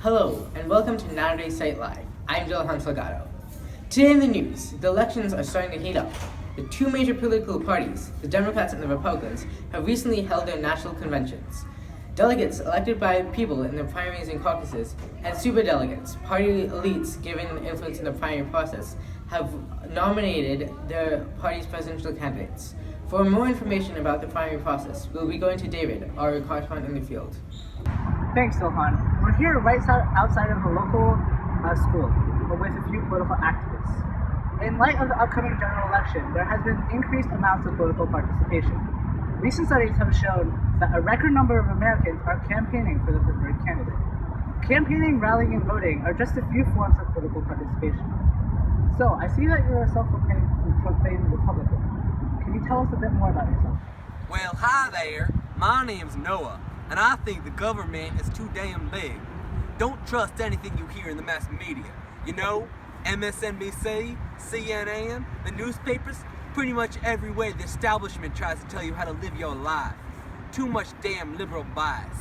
Hello, and welcome to Naturday Sight Live. I'm Dilhan. Today in the news, the elections are starting to heat up. The two major political parties, the Democrats and the Republicans, have recently held their national conventions. Delegates elected by people in the primaries and caucuses, and superdelegates, party elites given influence in the primary process, have nominated their party's presidential candidates. For more information about the primary process, we'll be going to David, our correspondent in the field. Thanks, Dilhan. We're here right outside of a local school with a few political activists. In light of the upcoming general election, there has been increased amounts of political participation. Recent studies have shown that a record number of Americans are campaigning for the preferred candidate. Campaigning, rallying, and voting are just a few forms of political participation. So, I see that you're a self-proclaimed Republican. Can you tell us a bit more about yourself? Well, hi there. My name's Noah, and I think the government is too damn big. Don't trust anything you hear in the mass media. You know, MSNBC, CNN, the newspapers, pretty much every way the establishment tries to tell you how to live your life. Too much damn liberal bias.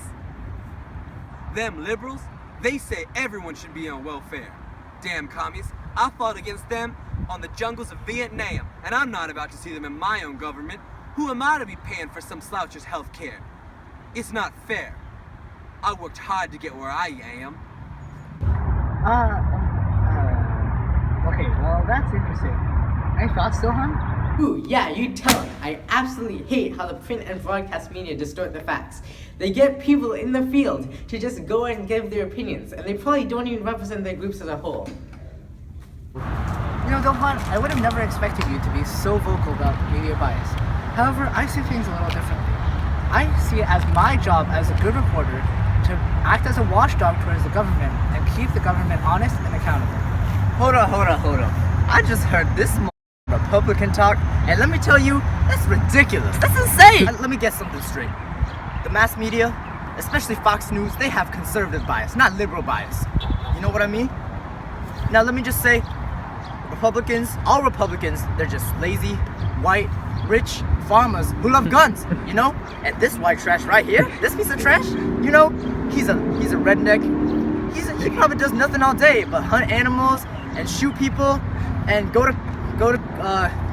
Them liberals, they say everyone should be on welfare. Damn communists, I fought against them on the jungles of Vietnam, and I'm not about to see them in my own government. Who am I to be paying for some sloucher's health care? It's not fair. I worked hard to get where I am. Okay, well, that's interesting. Any thoughts, Dilhan? Ooh, yeah, you tell him. I absolutely hate how the print and broadcast media distort the facts. They get people in the field to just go and give their opinions, and they probably don't even represent their groups as a whole. You know, Dilhan, I would have never expected you to be so vocal about media bias. However, I see things a little differently. I see it as my job as a good reporter to act as a watchdog towards the government and keep the government honest and accountable. Hold on. I just heard this Republican talk, and let me tell you, that's ridiculous. That's insane. Let me get something straight. The mass media, especially Fox News, they have conservative bias, not liberal bias. You know what I mean? Now let me just say, all Republicans, they're just lazy, white, rich farmers who love guns, you know? And this white trash right here, this piece of trash, you know, he's a redneck. He probably does nothing all day but hunt animals and shoot people and go to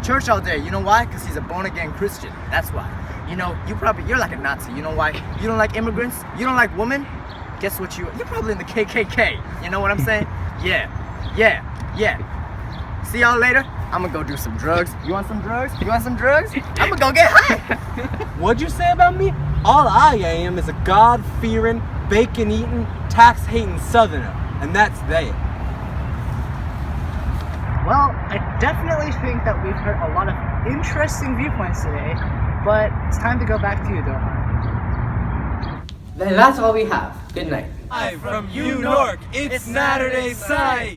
church all day. You know why? Because he's a born-again Christian. That's why. You know, you're like a Nazi. You know why? You don't like immigrants? You don't like women? Guess what? You're probably in the KKK. You know what I'm saying? Yeah. See y'all later. I'm gonna go do some drugs. You want some drugs? I'm gonna go get high. What'd you say about me? All I am is a God-fearing, bacon-eating, tax-hating Southerner, and that's they. Well, I definitely think that we've heard a lot of interesting viewpoints today, but it's time to go back to you, Dilhan. Then that's all we have. Good night. Hi from New York, it's Naturday Sight!